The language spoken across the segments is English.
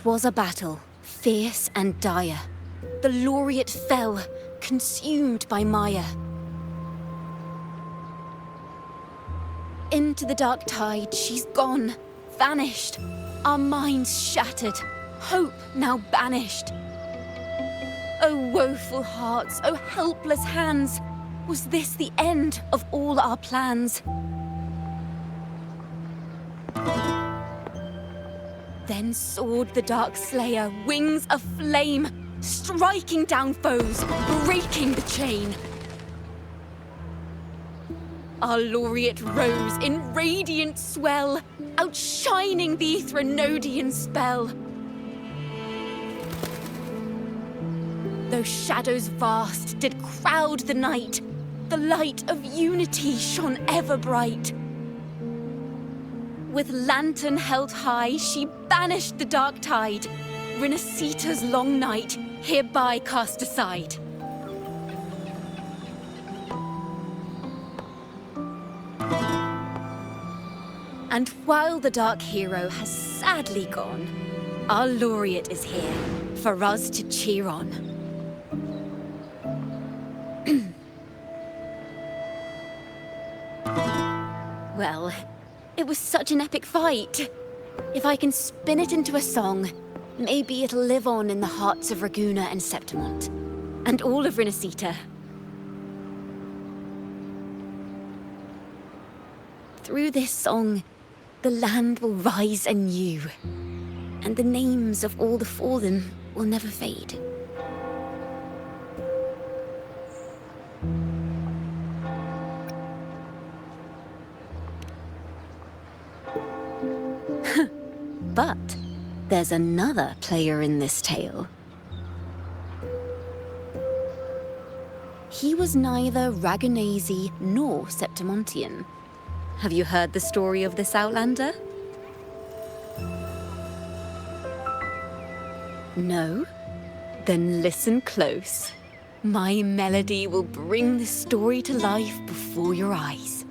'Twas a battle, fierce and dire. The laureate fell, consumed by mire. Into the dark tide she's gone, vanished. Our minds shattered, hope now banished. O woeful hearts, O helpless hands, was this the end of all our plans? Then soared the dark slayer, wings aflame, striking down foes, breaking the chain. Our laureate rose in radiant swell, outshining the Threnodian spell. Though shadows vast did crowd the night, the light of unity shone ever bright. With lantern held high, she banished the dark tide, Rinaccita's long night, hereby cast aside. And while the dark hero has sadly gone, our laureate is here for us to cheer on. Well, it was such an epic fight. If I can spin it into a song, maybe it'll live on in the hearts of Raguna and Septimont, and all of Rinaccita. Through this song, the land will rise anew, and the names of all the fallen will never fade. But there's another player in this tale. He was neither Raganese nor Septimontian. Have you heard the story of this outlander? No? Then listen close. My melody will bring the story to life before your eyes.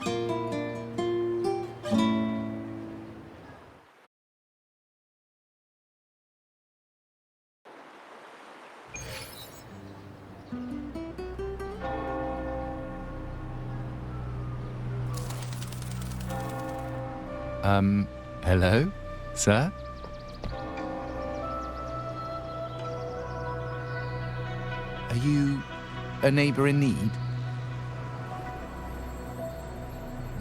Hello, sir? Are you a neighbor in need?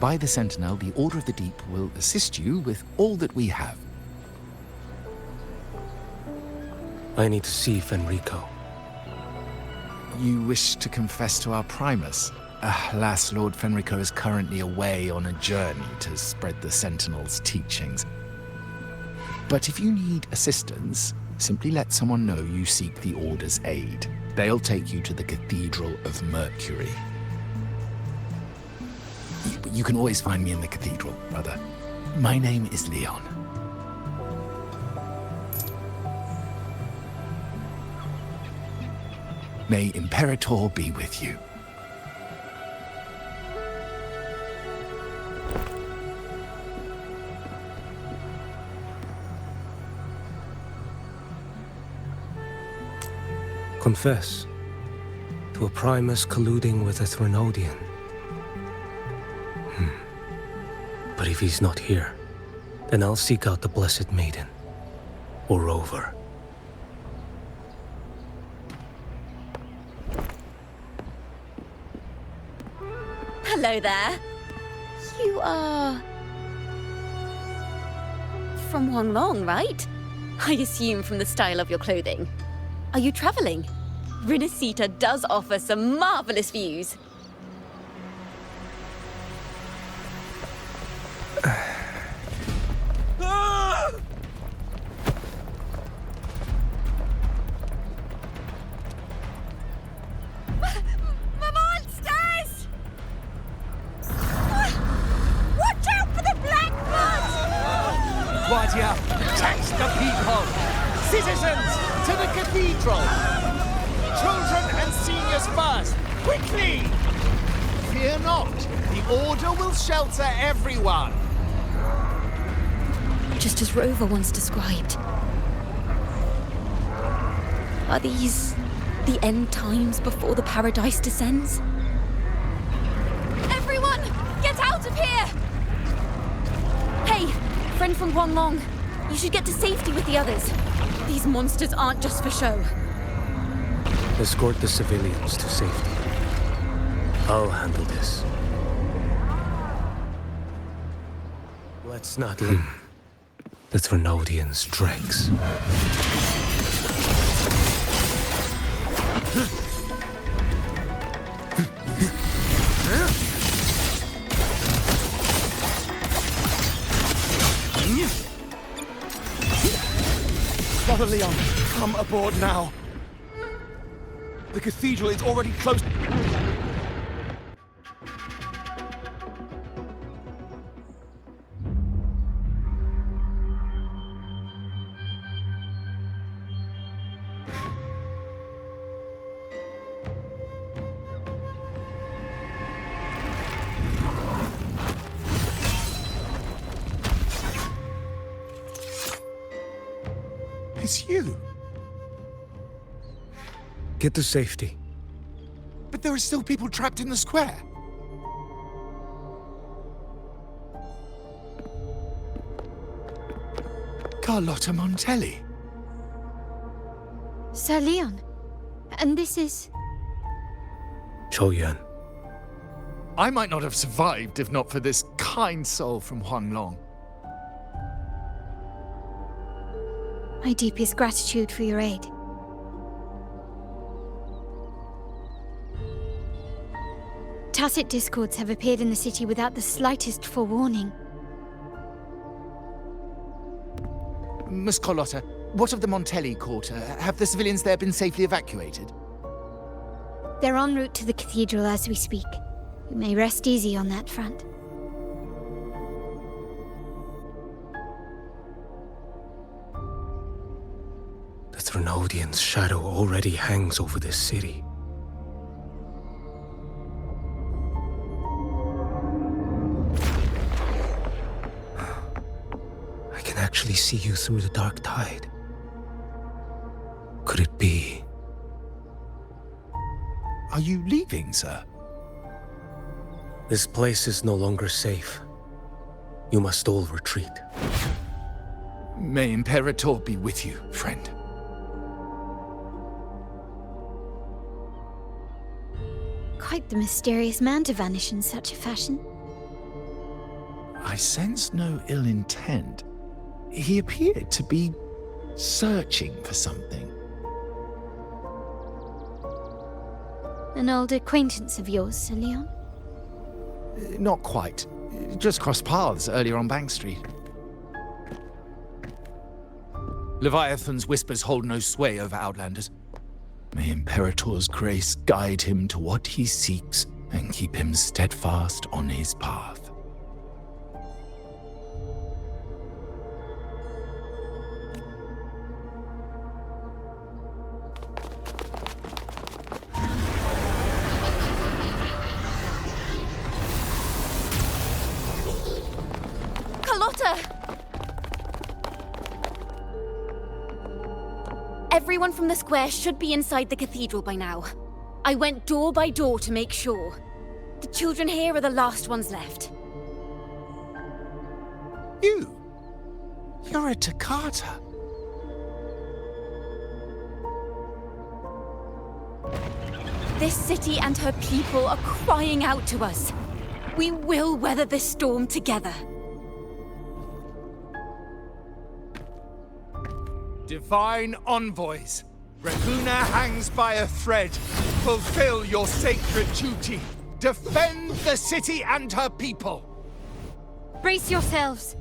By the Sentinel, the Order of the Deep will assist you with all that we have. I need to see Fenrico. You wish to confess to our Primus? Alas, Lord Fenrico is currently away on a journey to spread the Sentinel's teachings. But if you need assistance, simply let someone know you seek the Order's aid. They'll take you to the Cathedral of Mercury. You can always find me in the Cathedral, brother. My name is Leon. May Imperator be with you. Confess to a Primus colluding with a Threnodian. But if he's not here, then I'll seek out the Blessed Maiden, or Rover. Hello there. You are... from Huanglong, right? I assume from the style of your clothing. Are you traveling? Rinaccita does offer some marvelous views. Tax the people! Citizens, to the cathedral! Children and seniors first! Quickly! Fear not, the Order will shelter everyone! Just as Rover once described. Are these the end times before the paradise descends? Everyone, get out of here! Hey, friend from Huanglong, you should get to safety with the others. These monsters aren't just for show. Escort the civilians to safety. I'll handle this. Let's not leave the Thrunodians' dregs. Father Leon, come aboard now. The cathedral is already close. It's you. Get to safety. But there are still people trapped in the square. Carlotta Montelli. Sir Leon, and this is... Choyan. I might not have survived if not for this kind soul from Huanglong. My deepest gratitude for your aid. Tacit discords have appeared in the city without the slightest forewarning. Miss Carlotta, what of the Montelli quarter? Have the civilians there been safely evacuated? They're en route to the cathedral as we speak. You may rest easy on that front. The Thrunodians' shadow already hangs over this city. I can actually see you through the dark tide. Could it be? Are you leaving, sir? This place is no longer safe. You must all retreat. May Imperator be with you, friend. Quite the mysterious man to vanish in such a fashion. I sense no ill intent. He appeared to be searching for something. An old acquaintance of yours, Sir Leon? Not quite. Just crossed paths earlier on Bank Street. Leviathan's whispers hold no sway over Outlanders. May Imperator's grace guide him to what he seeks and keep him steadfast on his path. Everyone from the square should be inside the cathedral by now. I went door by door to make sure. The children here are the last ones left. You're a Toccata. This city and her people are crying out to us. We will weather this storm together. Divine envoys, Raguna hangs by a thread. Fulfill your sacred duty. Defend the city and her people. Brace yourselves.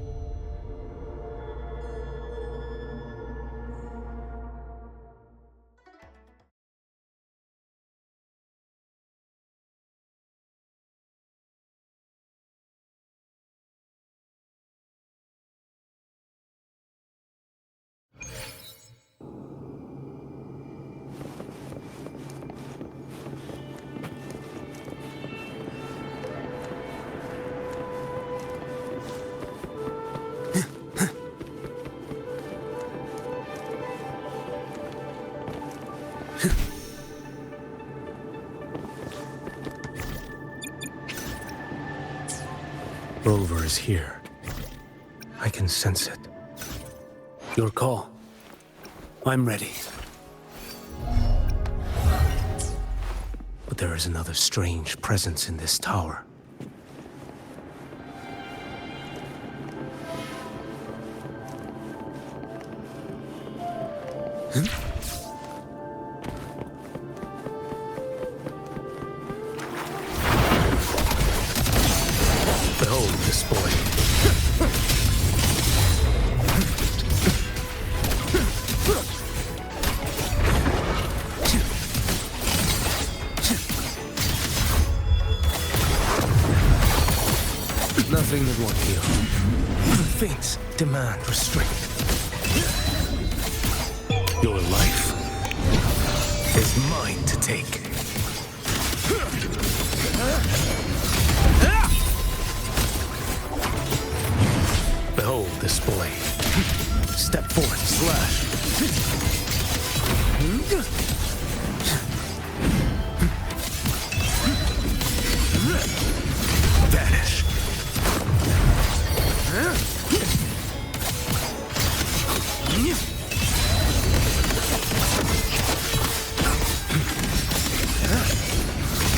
takeover is here. I can sense it. Your call. I'm ready. But there is another strange presence in this tower. Behold this boy. Nothing that won't heal. Things demand restraint. Your life is mine to take. Behold this boy. Step forth, slash. Vanish.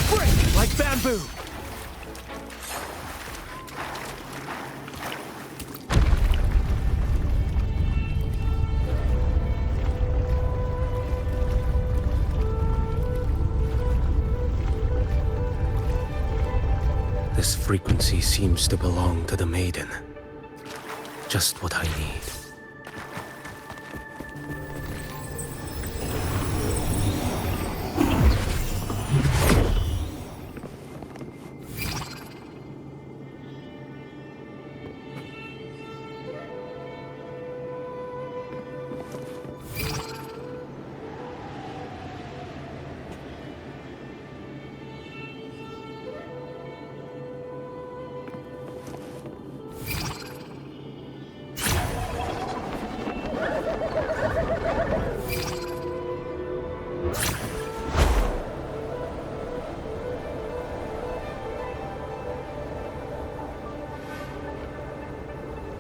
Break like bamboo. This frequency seems to belong to the maiden. Just what I need.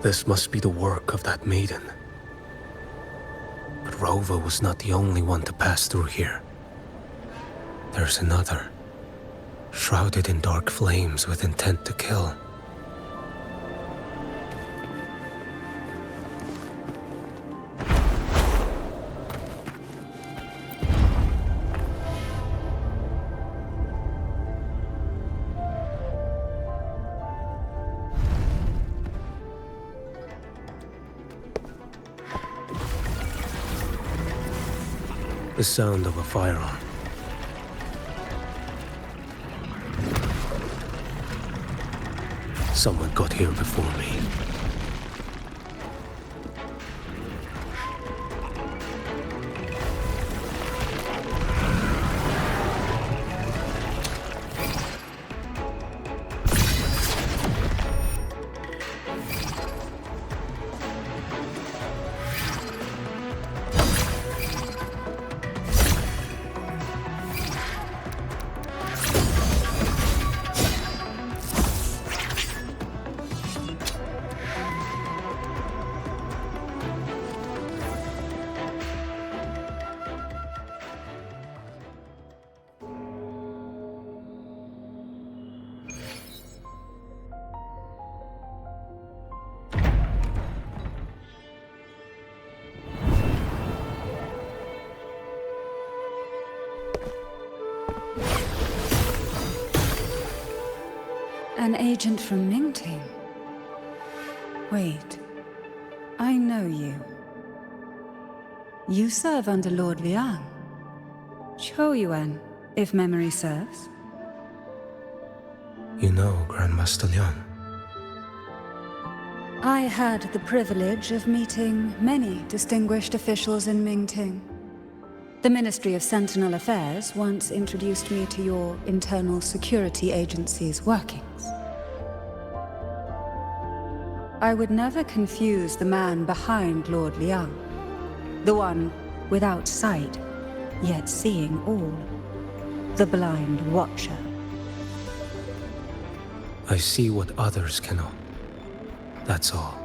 This must be the work of that maiden. But Rova was not the only one to pass through here. There's another, shrouded in dark flames with intent to kill. The sound of a firearm. Someone got here before me. An agent from Mingting? Wait, I know you. You serve under Lord Liang. Choyuan, if memory serves. You know Grandmaster Liang. I had the privilege of meeting many distinguished officials in Mingting. The Ministry of Sentinel Affairs once introduced me to your internal security agency's workings. I would never confuse the man behind Lord Liang, the one without sight, yet seeing all, the blind watcher. I see what others cannot. That's all.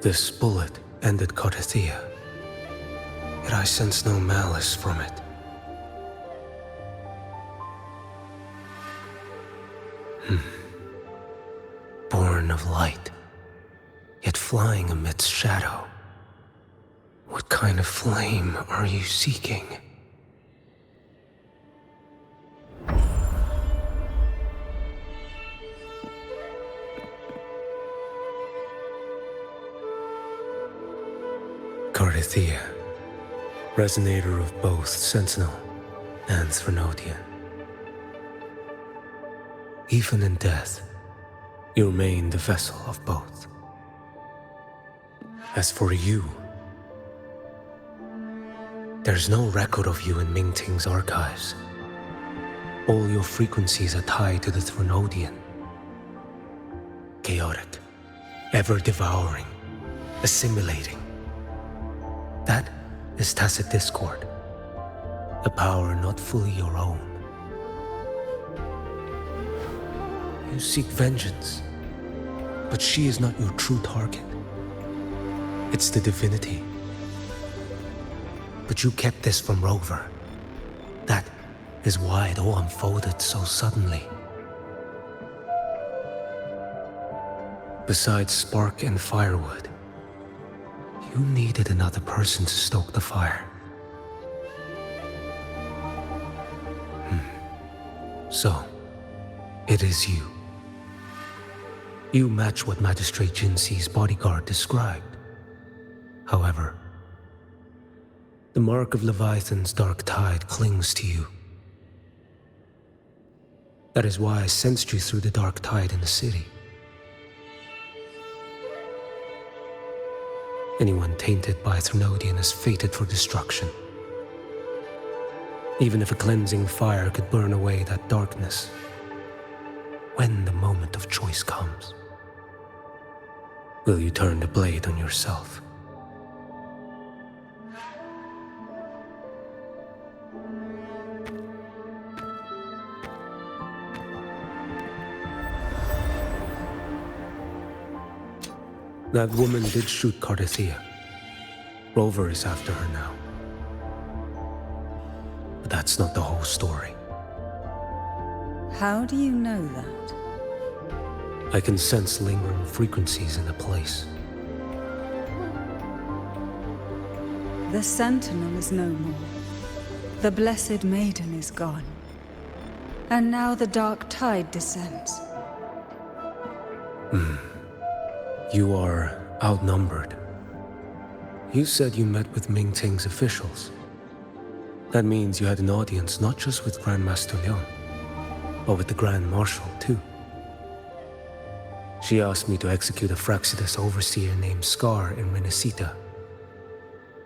This bullet ended Carthia, yet I sense no malice from it. Born of light, yet flying amidst shadow. What kind of flame are you seeking? Carthia, resonator of both Sentinel and Threnodian. Even in death, you remain the vessel of both. As for you, there's no record of you in Mingting's archives. All your frequencies are tied to the Threnodian. Chaotic, ever-devouring, assimilating. That is tacit discord, a power not fully your own. You seek vengeance, but she is not your true target. It's the divinity. But you kept this from Rover. That is why it all unfolded so suddenly. Besides spark and firewood, you needed another person to stoke the fire. So, it is you. You match what Magistrate Jinxi's bodyguard described. However, the mark of Leviathan's dark tide clings to you. That is why I sensed you through the dark tide in the city. Anyone tainted by Threnodian is fated for destruction. Even if a cleansing fire could burn away that darkness, when the moment of choice comes, will you turn the blade on yourself? That woman did shoot Carthia. Rover is after her now. But that's not the whole story. How do you know that? I can sense lingering frequencies in the place. The Sentinel is no more. The Blessed Maiden is gone. And now the dark tide descends. You are outnumbered. You said you met with Mingting's officials. That means you had an audience not just with Grandmaster Leon, but with the Grand Marshal too. She asked me to execute a Fraxidus overseer named Scar in Rinacitta,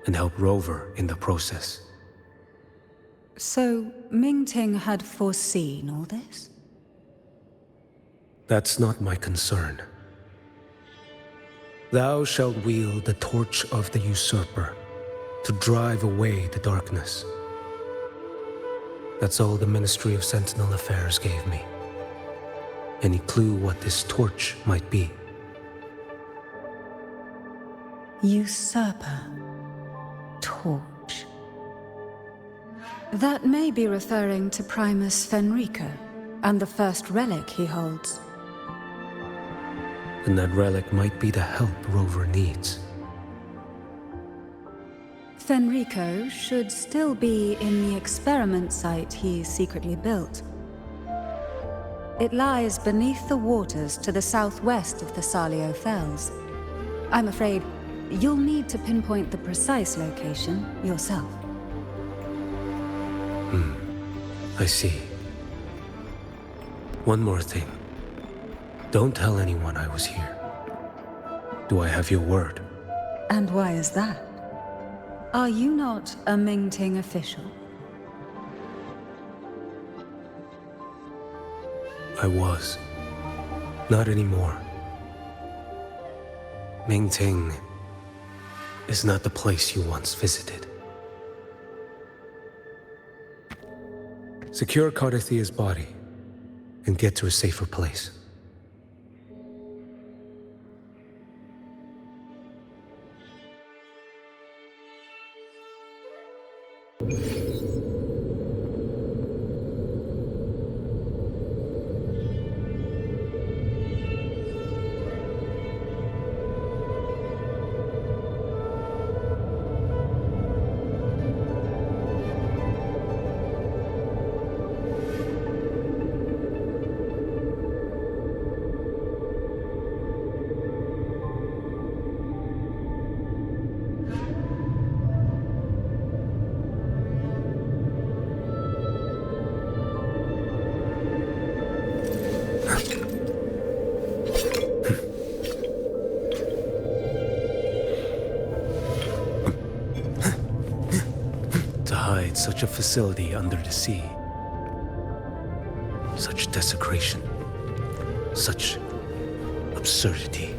and help Rover in the process. So, Mingting had foreseen all this? That's not my concern. Thou shalt wield the torch of the usurper to drive away the darkness. That's all the Ministry of Sentinel Affairs gave me. Any clue what this torch might be? Usurper. Torch. That may be referring to Primus Fenrico and the first relic he holds. And that relic might be the help Rover needs. Fenrico should still be in the experiment site he secretly built. It lies beneath the waters to the southwest of the Salio Fells. I'm afraid you'll need to pinpoint the precise location yourself. I see. One more thing. Don't tell anyone I was here. Do I have your word? And why is that? Are you not a Mingting official? I was. Not anymore. Mingting is not the place you once visited. Secure Cardathia's body and get to a safer place. Such a facility under the sea. Such desecration. Such absurdity.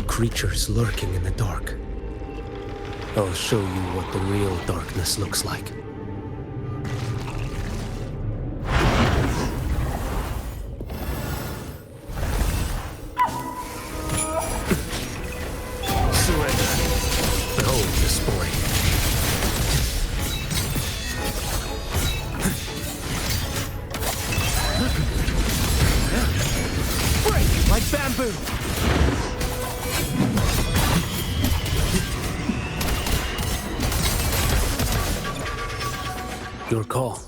Creatures lurking in the dark. I'll show you what the real darkness looks like. Surrender. Behold the spoil. Break like bamboo! Your call.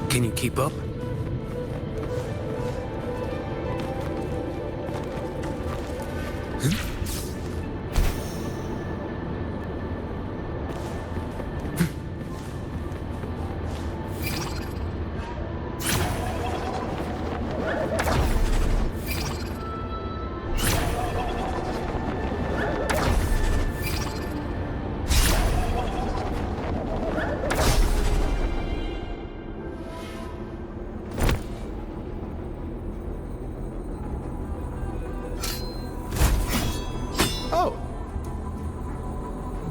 Can you keep up?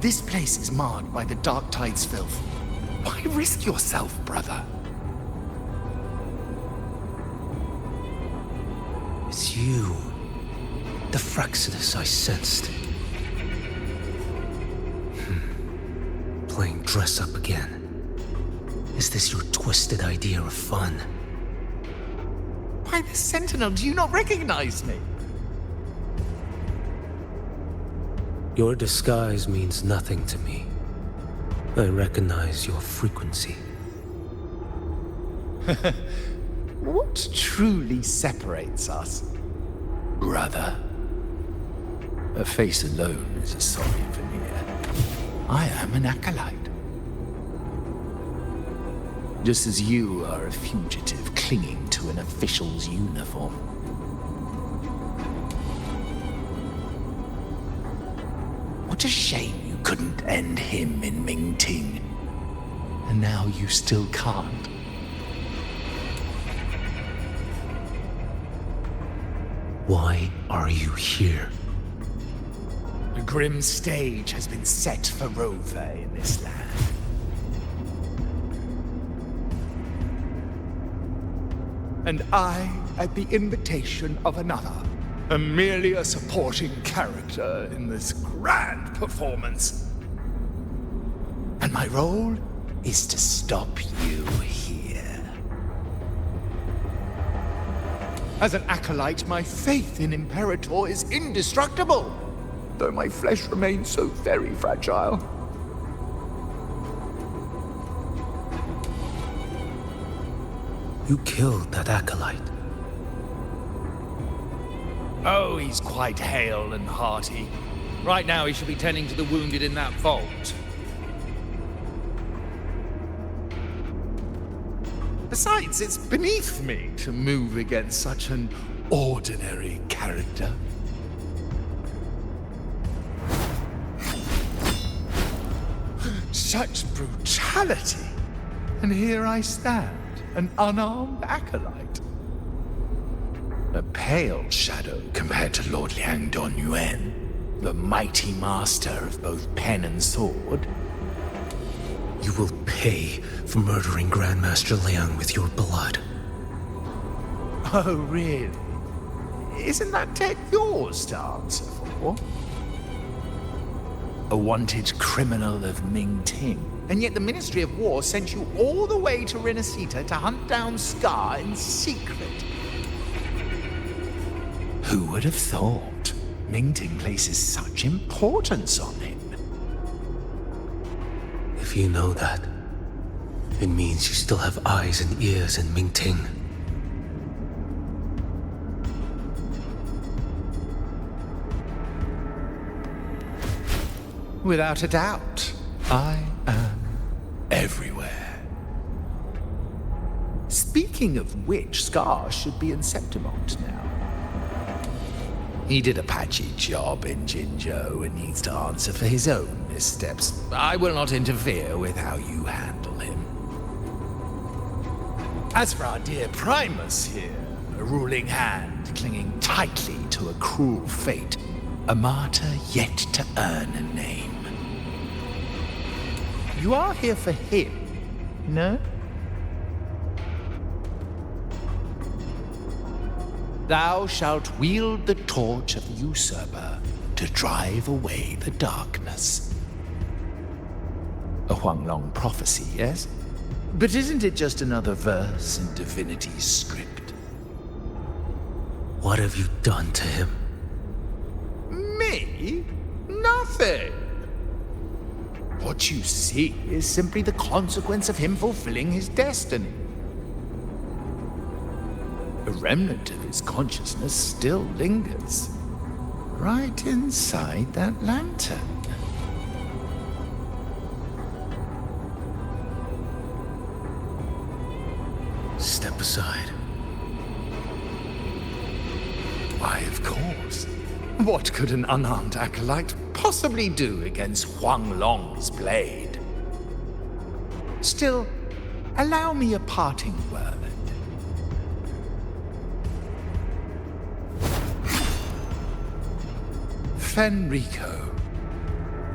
This place is marred by the Dark Tide's filth. Why risk yourself, brother? It's you. The Fraxidus I sensed. Playing dress up again. Is this your twisted idea of fun? Why, the Sentinel, do you not recognize me? Your disguise means nothing to me. I recognize your frequency. What truly separates us? Brother. A face alone is a sorry veneer. I am an acolyte. Just as you are a fugitive clinging to an official's uniform. What a shame you couldn't end him in Mingting. And now you still can't. Why are you here? The grim stage has been set for Rover in this land. And I, at the invitation of another, am merely a supporting character in this grand performance. And my role is to stop you here. As an acolyte, my faith in Imperator is indestructible, though my flesh remains so very fragile. You killed that acolyte. Oh, he's quite hale and hearty. Right now he should be tending to the wounded in that vault. Besides, it's beneath me to move against such an ordinary character. Such brutality! And here I stand, an unarmed acolyte. A pale shadow compared to Lord Liang Donyuan, the mighty master of both pen and sword. You will pay for murdering Grandmaster Liang with your blood. Oh, really? Isn't that tech yours to answer for? A wanted criminal of Ming Ting. And yet the Ministry of War sent you all the way to Rinacitta to hunt down Scar in secret. Who would have thought Ming Ting places such importance on him? If you know that, it means you still have eyes and ears in Mingting. Without a doubt, I am everywhere. Speaking of which, Scar should be in Septimont now. He did a patchy job in Jinzhou and needs to answer for his own missteps. I will not interfere with how you handle him. As for our dear Primus here, a ruling hand clinging tightly to a cruel fate, a martyr yet to earn a name. You are here for him, no? Thou shalt wield the torch of the usurper to drive away the darkness. A Huanglong prophecy, yes? But isn't it just another verse in Divinity's script? What have you done to him? Me? Nothing. What you see is simply the consequence of him fulfilling his destiny. A remnant of his consciousness still lingers, right inside that lantern. Step aside. Why, of course. What could an unarmed acolyte possibly do against Huanglong's blade? Still, allow me a parting word. Fenrico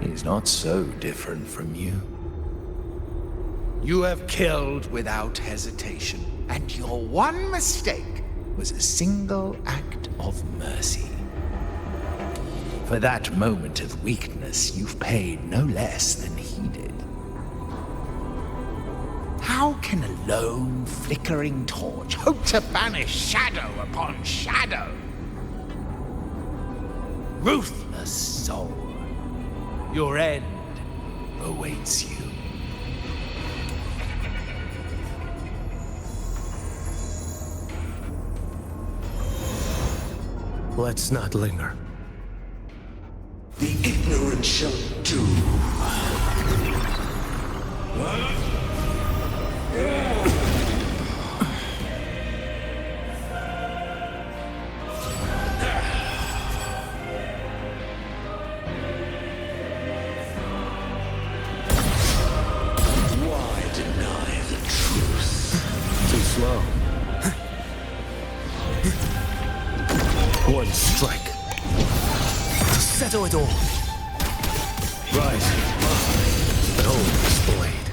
is not so different from you. You have killed without hesitation, and your one mistake was a single act of mercy. For that moment of weakness, you've paid no less than he did. How can a lone, flickering torch hope to banish shadow upon shadow? Ruthless soul, your end awaits you. Let's not linger. The ignorant shall do. Why deny the truth? Too slow. One strike. To settle it all. Rise. Behold this blade.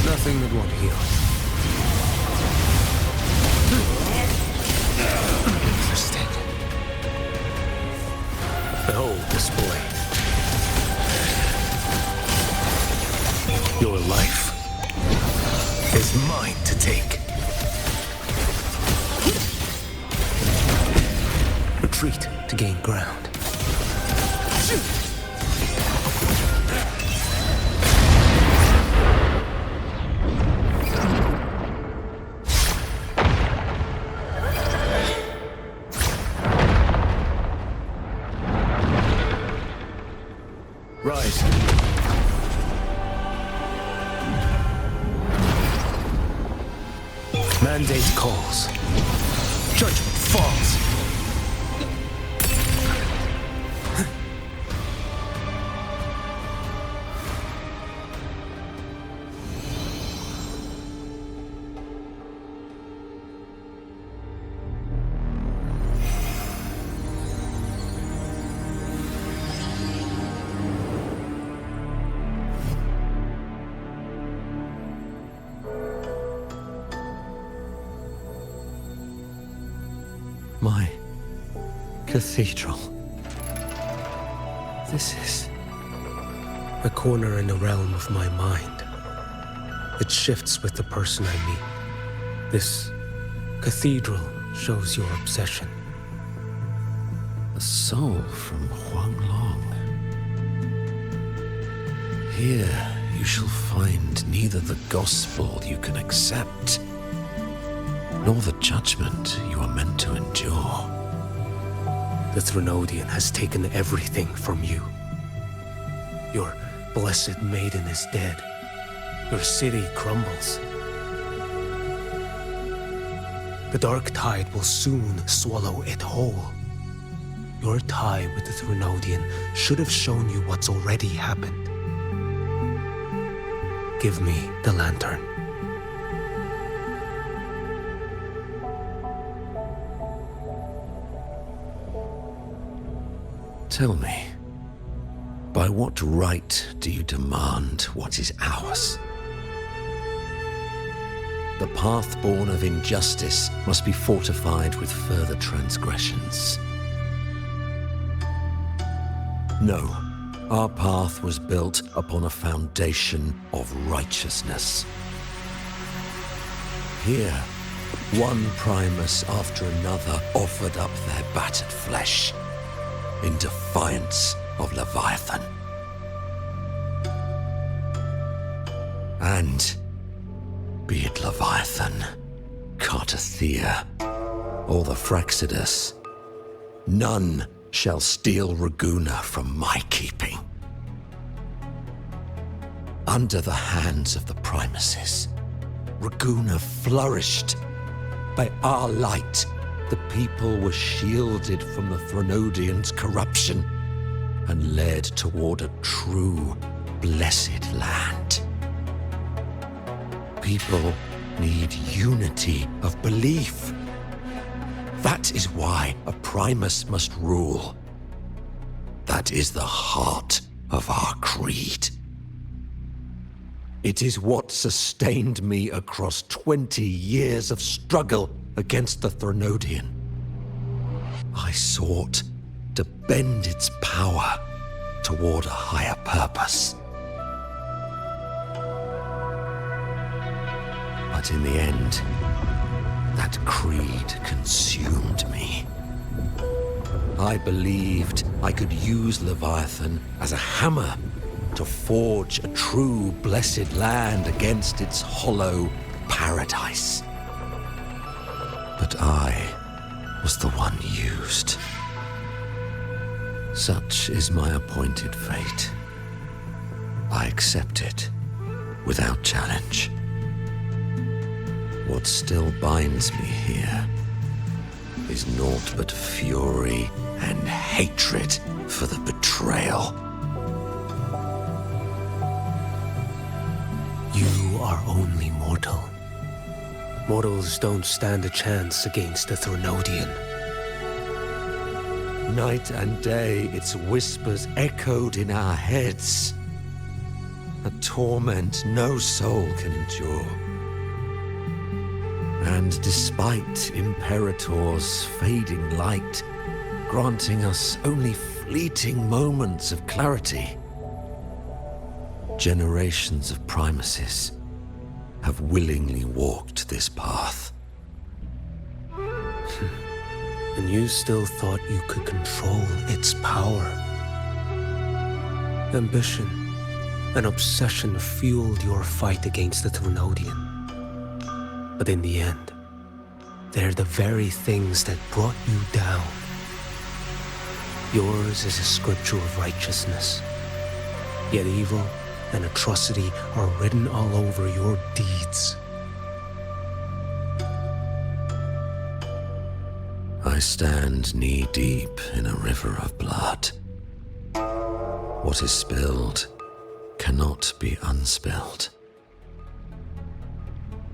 Nothing that won't heal. retreat to gain ground. Rise. Mandate calls. Judgment falls. My cathedral. This is... A corner in the realm of my mind. It shifts with the person I meet. This cathedral shows your obsession. a soul from Huanglong. Here you shall find neither the gospel you can accept, nor the judgment you are meant to endure. The Threnodian has taken everything from you. Your blessed maiden is dead. Your city crumbles. The dark tide will soon swallow it whole. Your tie with the Threnodian should have shown you what's already happened. Give me the lantern. Tell me, by what right do you demand what is ours? The path born of injustice must be fortified with further transgressions. No, our path was built upon a foundation of righteousness. Here, one Primus after another offered up their battered flesh in defiance of Leviathan. And be it Leviathan, Cartathea, or the Fraxidus, none shall steal Raguna from my keeping. Under the hands of the Primuses, Raguna flourished. By our light, the people were shielded from the Threnodians' corruption and led toward a true, blessed land. People need unity of belief. That is why a Primus must rule. That is the heart of our creed. It is what sustained me across 20 years of struggle against the Threnodian. I sought to bend its power toward a higher purpose. But in the end, that creed consumed me. I believed I could use Leviathan as a hammer to forge a true blessed land against its hollow paradise. But I was the one used. Such is my appointed fate. I accept it without challenge. What still binds me here is naught but fury and hatred for the betrayal. You are only mortal. Mortals don't stand a chance against the Threnodian. Night and day, its whispers echoed in our heads. A torment no soul can endure. And despite Imperator's fading light, granting us only fleeting moments of clarity, generations of Primuses have willingly walked this path. And you still thought you could control its power. Ambition and obsession fueled your fight against the Thrunodian. But in the end, they're the very things that brought you down. Yours is a scripture of righteousness, yet evil and atrocity are written all over your deeds. I stand knee-deep in a river of blood. What is spilled cannot be unspilled.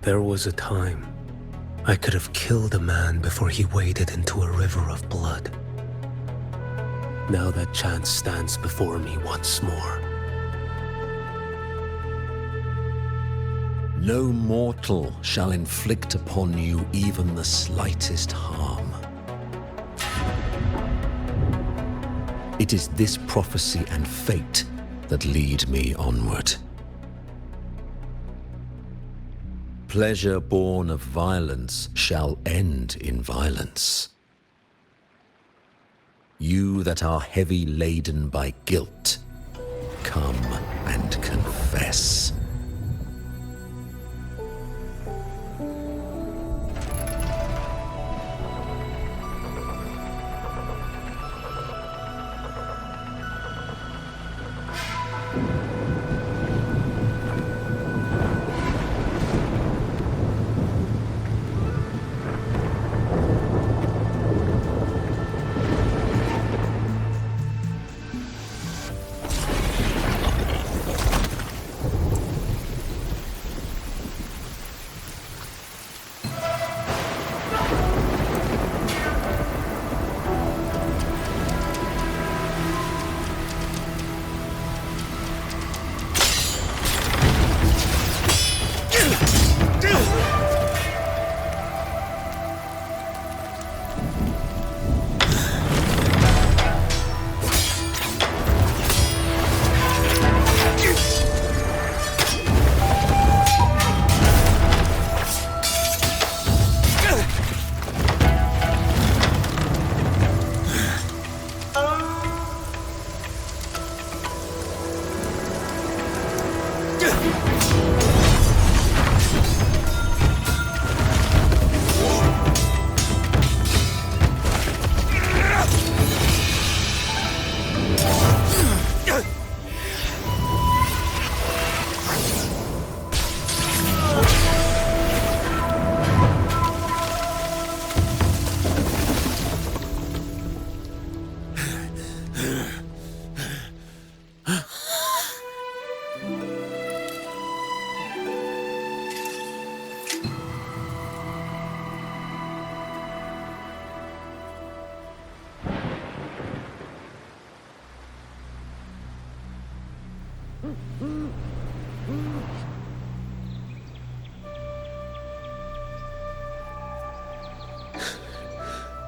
There was a time I could have killed a man before he waded into a river of blood. Now that chance stands before me once more. No mortal shall inflict upon you even the slightest harm. It is this prophecy and fate that lead me onward. Pleasure born of violence shall end in violence. You that are heavy laden by guilt, come and confess.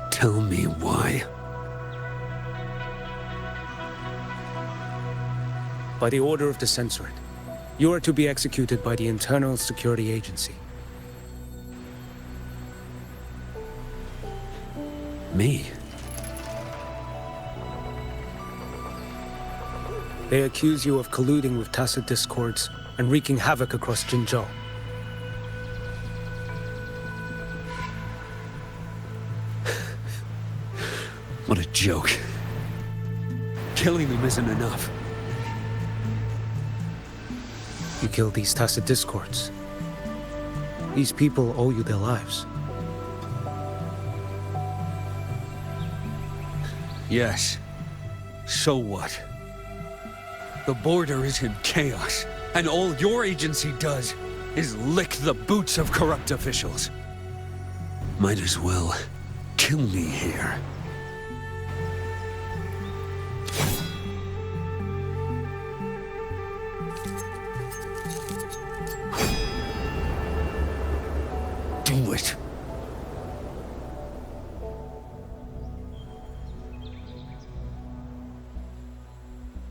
Tell me why. By the order of the Censorate, you are to be executed by the Internal Security Agency. Me? They accuse you of colluding with tacit discords and wreaking havoc across Jinzhou. What a joke. Killing them isn't enough. You killed these tacit discords. These people owe you their lives. Yes. So what? The border is in chaos, and all your agency does is lick the boots of corrupt officials. Might as well kill me here. Do it.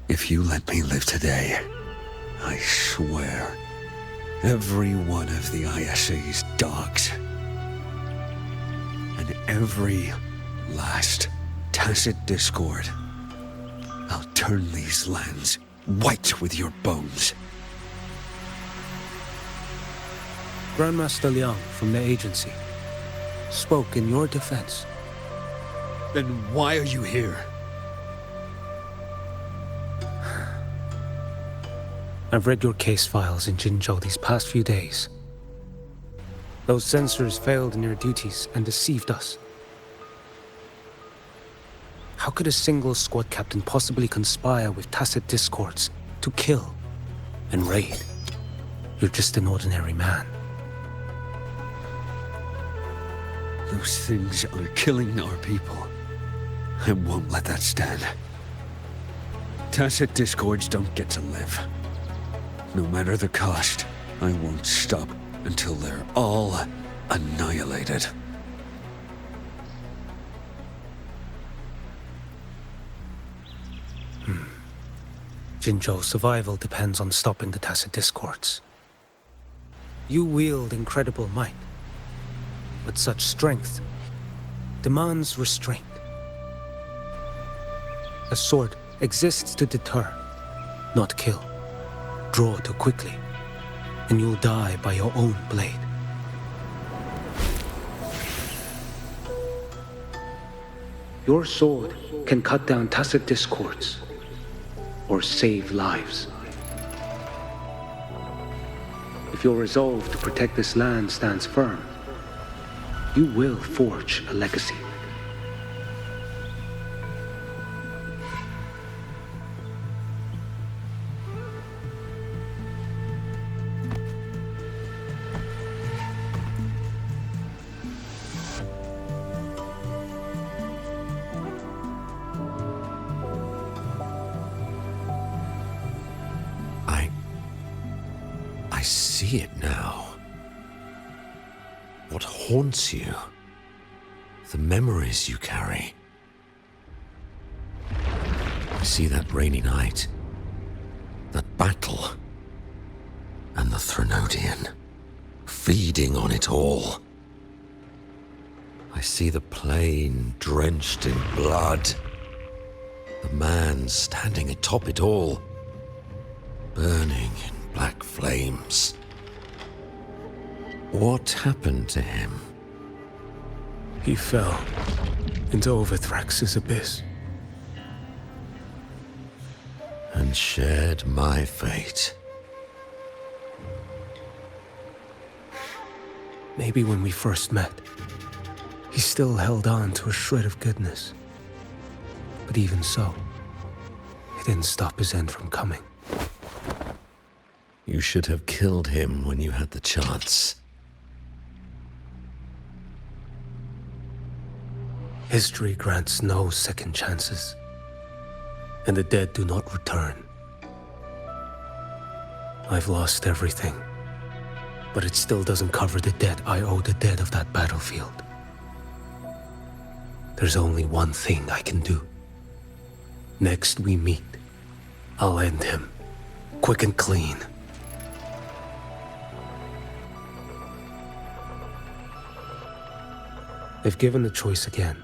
If you let me live today, I swear, every one of the ISA's dogs, and every last. Tacit discord. I'll turn these lands white with your bones. Grandmaster Liang from the agency spoke in your defense. Then why are you here? I've read your case files in Jinzhou these past few days. Those censors failed in their duties and deceived us. How could a single squad captain possibly conspire with tacit discords to kill and raid? You're just an ordinary man. Those things are killing our people. I won't let that stand. Tacit discords don't get to live. No matter the cost, I won't stop until they're all annihilated. Jinzhou's survival depends on stopping the tacit discords. You wield incredible might, but such strength demands restraint. A sword exists to deter, not kill. Draw too quickly, and you'll die by your own blade. Your sword can cut down tacit discords, or save lives. If your resolve to protect this land stands firm, you will forge a legacy. I see it now. What haunts you? The memories you carry. I see that rainy night, that battle, and the Threnodian, feeding on it all. I see the plain drenched in blood, the man standing atop it all, burning in black flames. What happened to him? He fell into Overthrax's abyss. And shared my fate. Maybe when we first met, he still held on to a shred of goodness. But even so, it didn't stop his end from coming. You should have killed him when you had the chance. History grants no second chances, and the dead do not return. I've lost everything, but it still doesn't cover the debt I owe the dead of that battlefield. There's only one thing I can do. Next we meet, I'll end him, quick and clean. If given the choice again,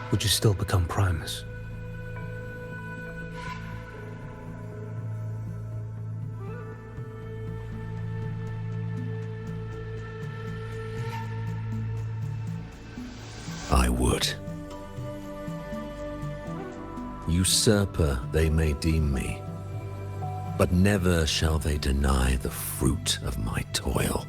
would you still become Primus? I would. Usurper they may deem me, but never shall they deny the fruit of my toil.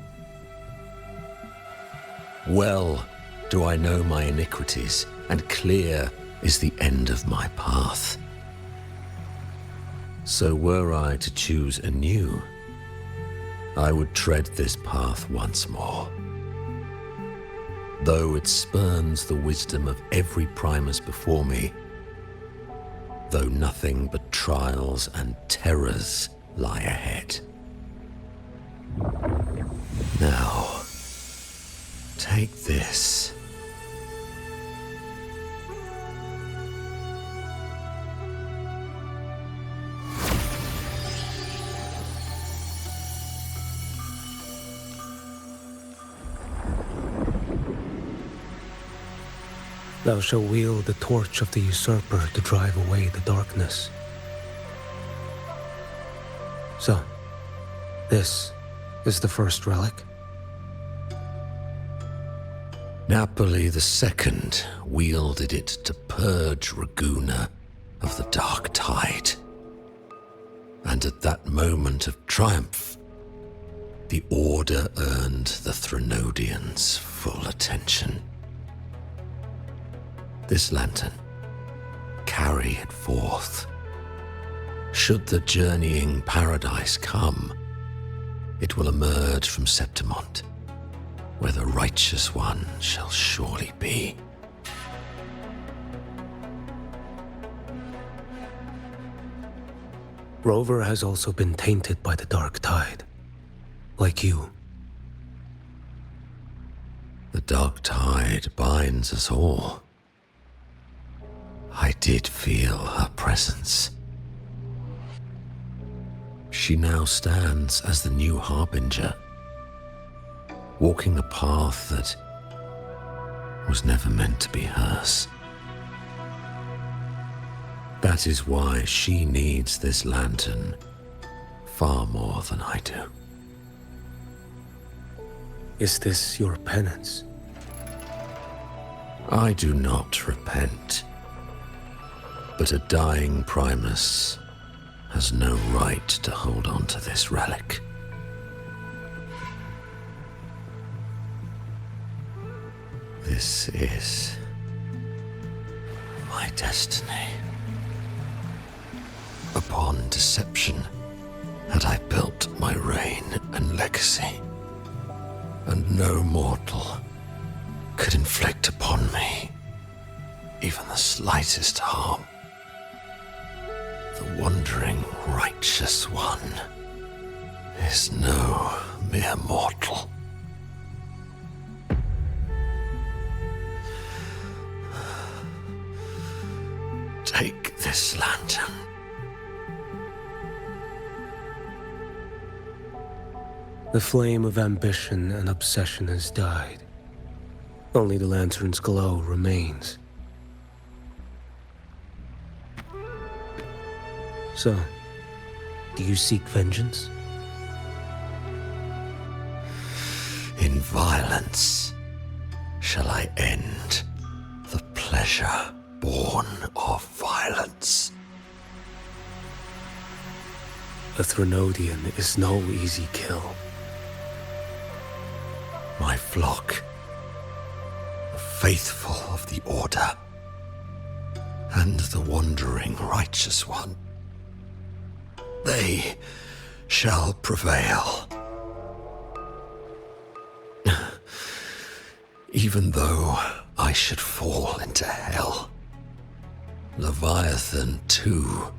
Well do I know my iniquities, and clear is the end of my path. So were I to choose anew, I would tread this path once more. Though it spurns the wisdom of every Primus before me, though nothing but trials and terrors lie ahead. Now, take this. Thou shalt wield the torch of the usurper to drive away the darkness. So, this is the first relic? Napoli II wielded it to purge Raguna of the dark tide. And at that moment of triumph, the Order earned the Threnodians full attention. This lantern, carry it forth. Should the journeying paradise come, it will emerge from Septimont, where the righteous one shall surely be. Rover has also been tainted by the dark tide, like you. The dark tide binds us all. I did feel her presence. She now stands as the new harbinger, walking a path that was never meant to be hers. That is why she needs this lantern far more than I do. Is this your penance? I do not repent, but a dying Primus has no right to hold on to this relic. This is my destiny. Upon deception had I built my reign and legacy, and no mortal could inflict upon me even the slightest harm. The wandering righteous one is no mere mortal. Take this lantern. The flame of ambition and obsession has died. Only the lantern's glow remains. So, do you seek vengeance? In violence shall I end the pleasure born of violence. A Threnodian is no easy kill. My flock, the faithful of the Order, and the wandering righteous one, they shall prevail. Even though I should fall into hell, Leviathan too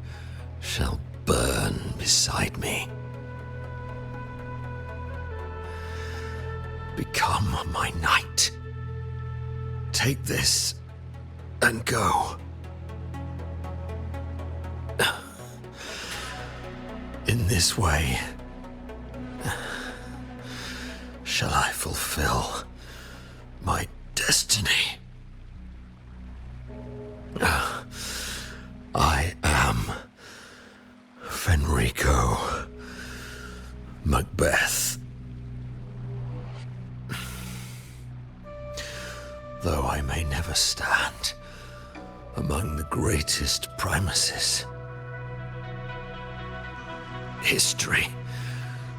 shall burn beside me. Become my knight. Take this and go. In this way, shall I fulfill my destiny. I am Fenrico Macbeth. Though I may never stand among the greatest Primuses, history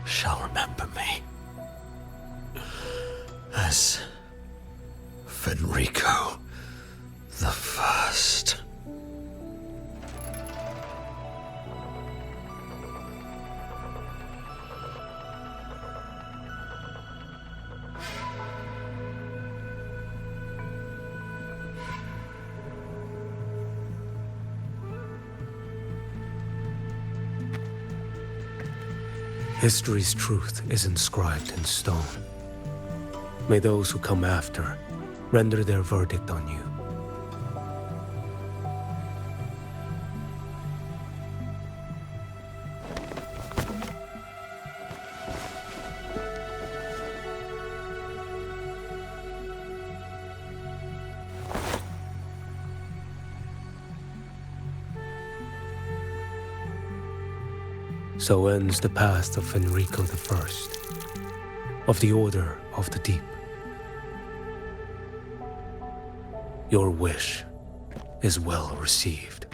shall remember me as Fenrico the First. History's truth is inscribed in stone. May those who come after render their verdict on you. So ends the path of Enrico I, of the Order of the Deep. Your wish is well received.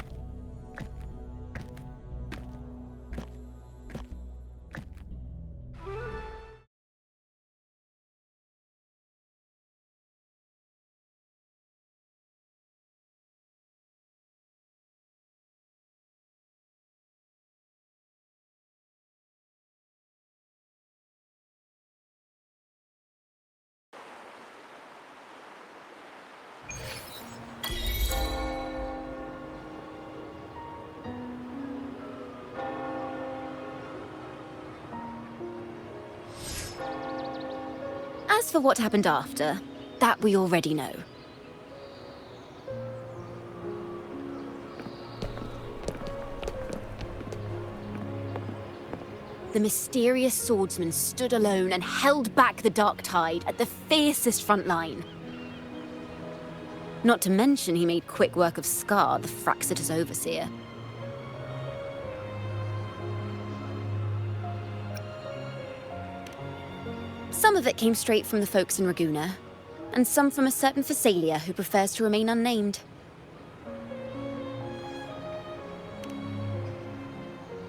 As for what happened after, that we already know. The mysterious swordsman stood alone and held back the dark tide at the fiercest front line. Not to mention he made quick work of Scar, the Fraxita's overseer. Some of it came straight from the folks in Raguna, and some from a certain Phasalia who prefers to remain unnamed.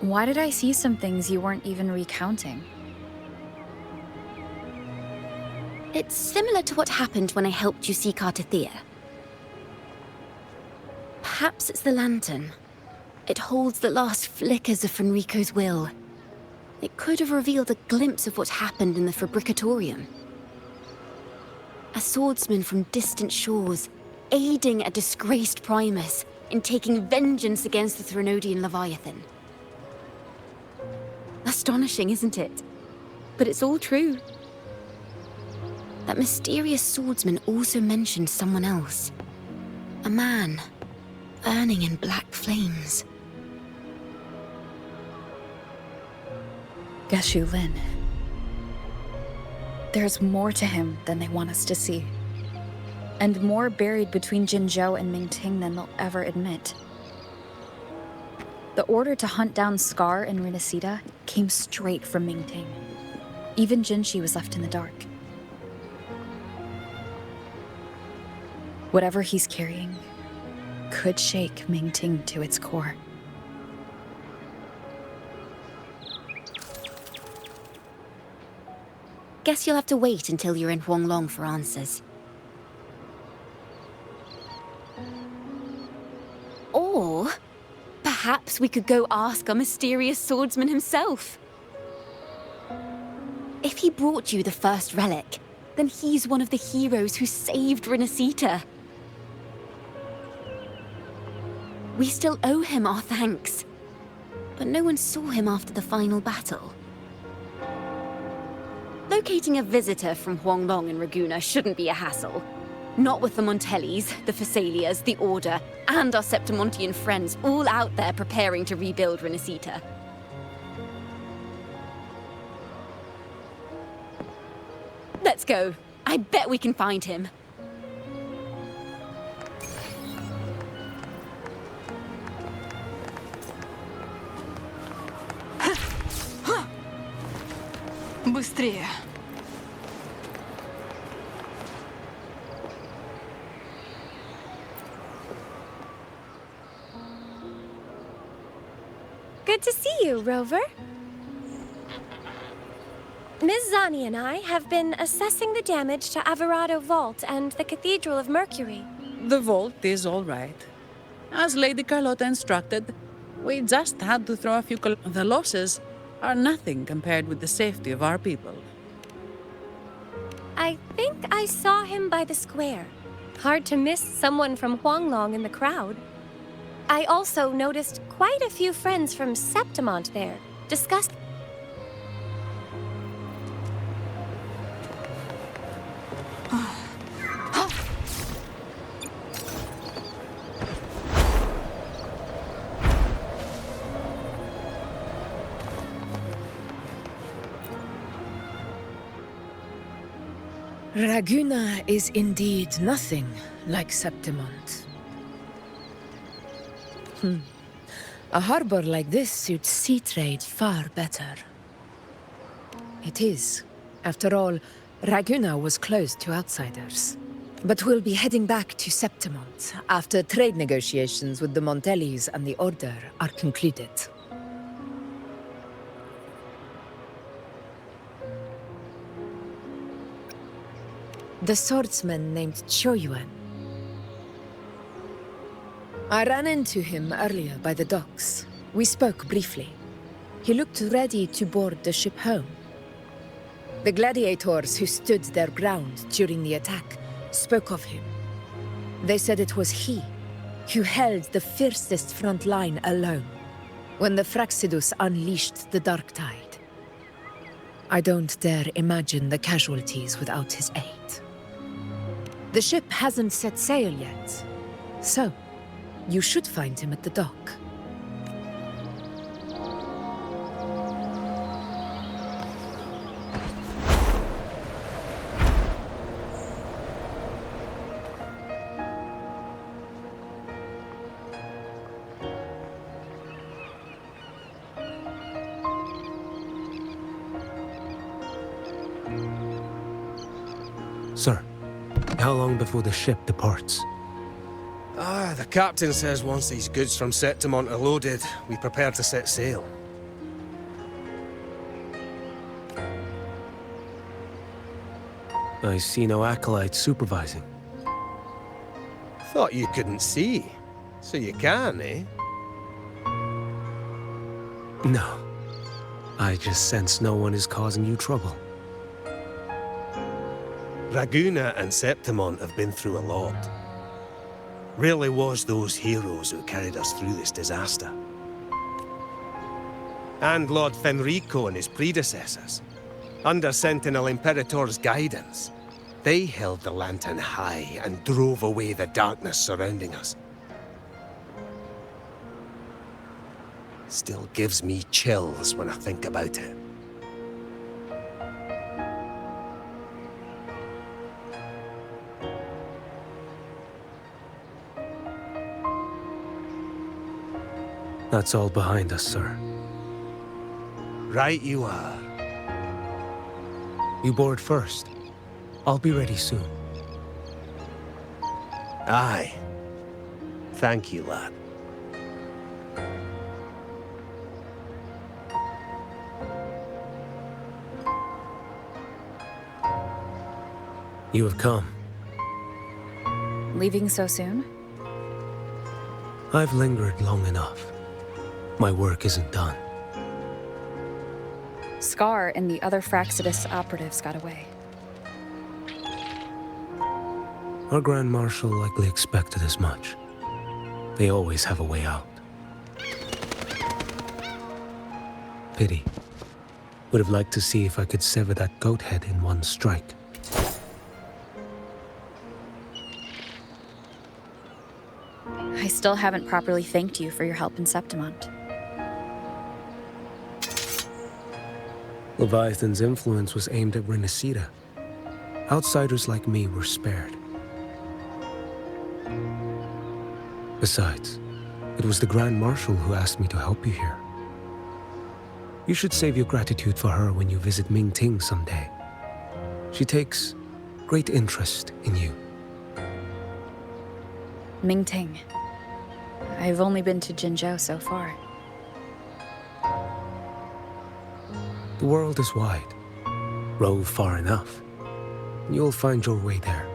Why did I see some things you weren't even recounting? It's similar to what happened when I helped you seek Artathea. Perhaps it's the lantern. It holds the last flickers of Fenrico's will. It could have revealed a glimpse of what happened in the Fabricatorium. A swordsman from distant shores, aiding a disgraced Primus in taking vengeance against the Threnodian Leviathan. Astonishing, isn't it? But it's all true. That mysterious swordsman also mentioned someone else. A man, burning in black flames. Geshu Lin. There's more to him than they want us to see. And more buried between Jinzhou and Mingting than they'll ever admit. The order to hunt down Scar and Rinacitta came straight from Mingting. Even Jinshi was left in the dark. Whatever he's carrying could shake Mingting to its core. Guess you'll have to wait until you're in Huanglong for answers. Or perhaps we could go ask our mysterious swordsman himself. If he brought you the first relic, then he's one of the heroes who saved Rinacitta. We still owe him our thanks, but no one saw him after the final battle. Locating a visitor from Huanglong and Raguna shouldn't be a hassle. Not with the Montellis, the Phasalias, the Order, and our Septimontian friends all out there preparing to rebuild Rinacitta. Let's go. I bet we can find him. Быстрее. Good to see you, Rover. Ms. Zani and I have been assessing the damage to Averado Vault and the Cathedral of Mercury. The vault is all right. As Lady Carlotta instructed, we just had to throw a few The losses are nothing compared with the safety of our people. I think I saw him by the square. Hard to miss someone from Huanglong in the crowd. I also noticed quite a few friends from Septimont there, discussed... Raguna is indeed nothing like Septimont. A harbor like this suits sea trade far better. It is. After all, Raguna was closed to outsiders. But we'll be heading back to Septimont after trade negotiations with the Montellis and the Order are concluded. The swordsman named Choyuan. I ran into him earlier by the docks. We spoke briefly. He looked ready to board the ship home. The gladiators who stood their ground during the attack spoke of him. They said it was he who held the fiercest front line alone when the Fraxidus unleashed the Dark Tide. I don't dare imagine the casualties without his aid. The ship hasn't set sail yet, so you should find him at the dock. Sir, how long before the ship departs? The captain says once these goods from Septimont are loaded, we prepare to set sail. I see no acolytes supervising. Thought you couldn't see. So you can, eh? No. I just sense no one is causing you trouble. Raguna and Septimont have been through a lot. Really was those heroes who carried us through this disaster. And Lord Fenrico and his predecessors. Under Sentinel Imperator's guidance, they held the lantern high and drove away the darkness surrounding us. Still gives me chills when I think about it. That's all behind us, sir. Right you are. You board first. I'll be ready soon. Aye. Thank you, lad. You have come. Leaving so soon? I've lingered long enough. My work isn't done. Scar and the other Fraxidus operatives got away. Our Grand Marshal likely expected as much. They always have a way out. Pity. Would have liked to see if I could sever that goat head in one strike. I still haven't properly thanked you for your help in Septimont. Leviathan's influence was aimed at Rinacitta. Outsiders like me were spared. Besides, it was the Grand Marshal who asked me to help you here. You should save your gratitude for her when you visit Ming Ting someday. She takes great interest in you. Ming Ting. I've only been to Jinzhou so far. The world is wide. Rove far enough, and you'll find your way there.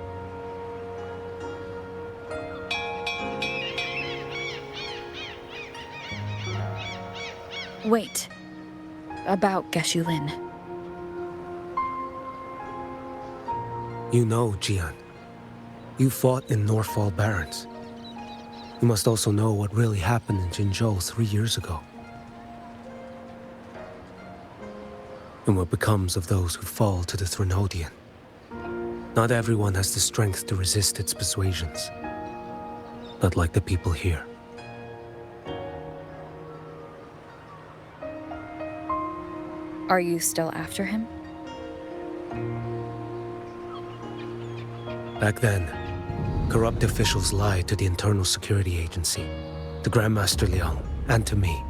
Wait. About Geshu Lin. You know, Jian. You fought in Northfall Barrens. You must also know what really happened in Jinzhou 3 years ago. And what becomes of those who fall to the Threnodian. Not everyone has the strength to resist its persuasions. Not like the people here. Are you still after him? Back then, corrupt officials lied to the Internal Security Agency, the Grandmaster Liang, and to me.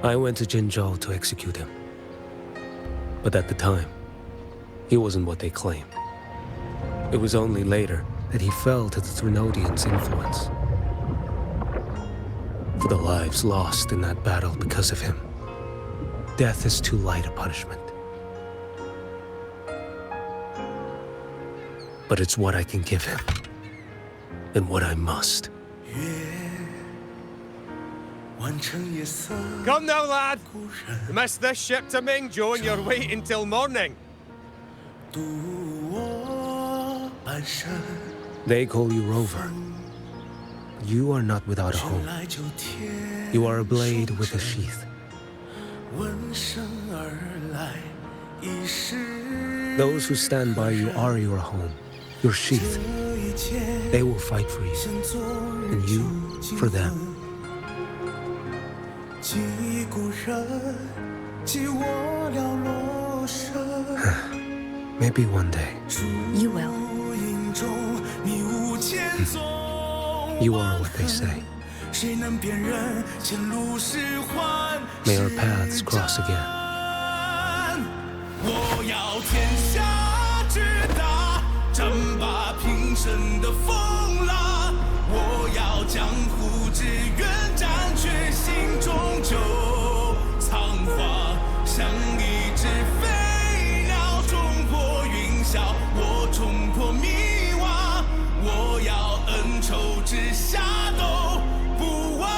I went to Jinzhou to execute him. But at the time, he wasn't what they claim. It was only later that he fell to the Threnodians' influence. For the lives lost in that battle because of him, death is too light a punishment. But it's what I can give him, and what I must. Come now, lad! You missed this ship to Mingzhou and you're waiting till morning. They call you Rover. You are not without a home. You are a blade with a sheath. Those who stand by you are your home, your sheath. They will fight for you, and you for them. Maybe one day. You will. You are what they say. May our paths cross again. 我要天下之大，战罢平生的风浪。我要江湖之远，斩却心中旧仓皇。像一只飞鸟冲破云霄，我冲破迷惘。我要恩仇之下都不忘。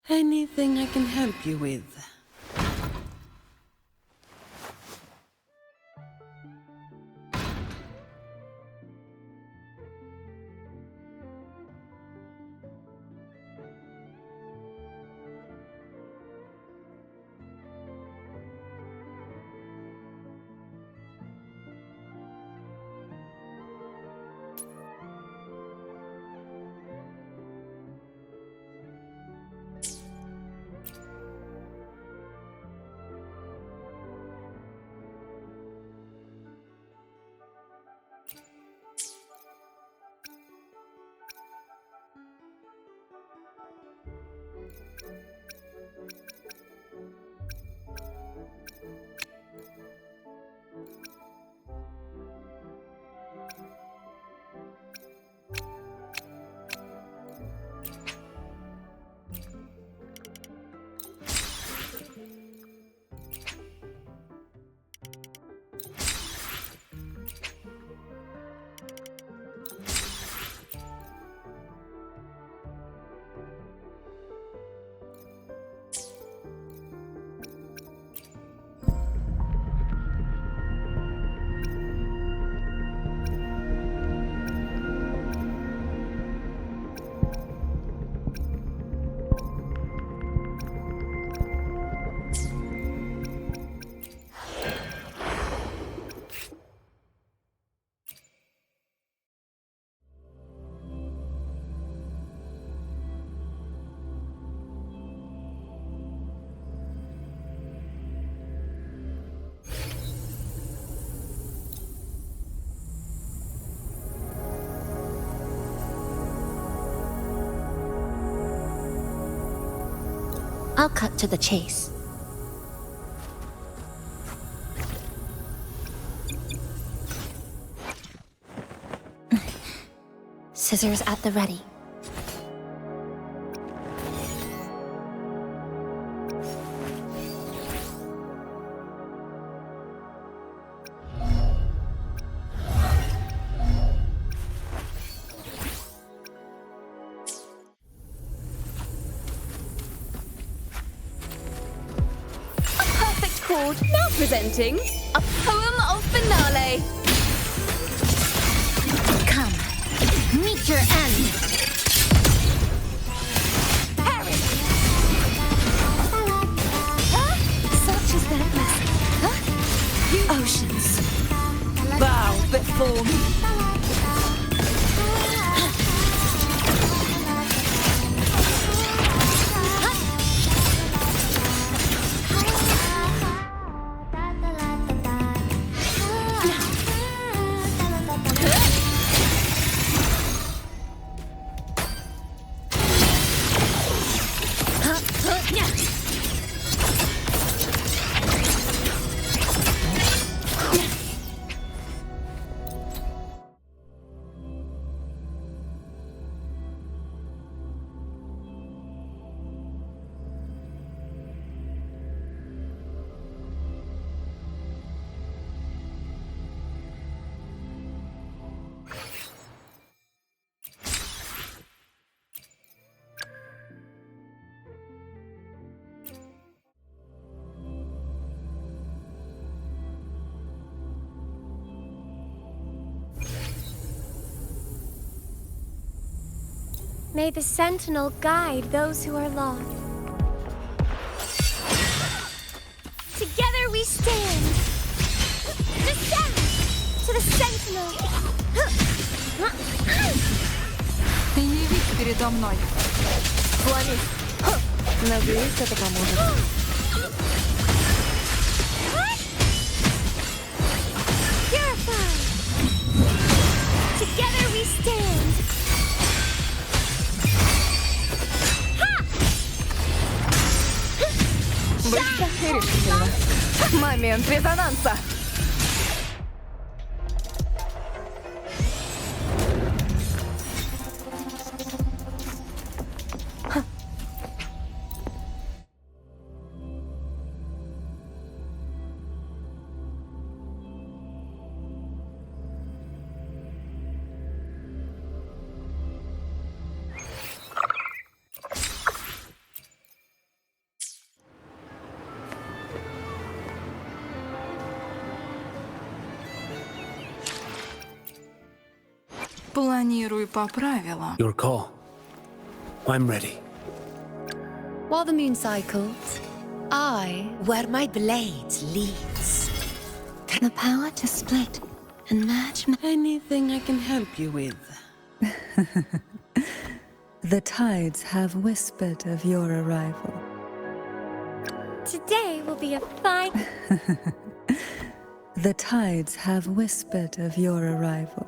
Anything I can help you with? I'll cut to the chase. Scissors at the ready. Now presenting a poem of finale. Come, meet your end. Perish. Such is their blessing. Oceans, bow before me. May the Sentinel guide those who are lost. Together we stand! Descend to the Sentinel! Ты не видишь передо мной. Слони. Надеюсь, это поможет. Purify! Together we stand! Быстро и решительно. Момент резонанса. Планируй по правилам. Your call. I'm ready. While the moon cycles, I where my blade leads. The power to split and merge. Anything I can help you with? The tides have whispered of your arrival. Today will be a fine... The tides have whispered of your arrival.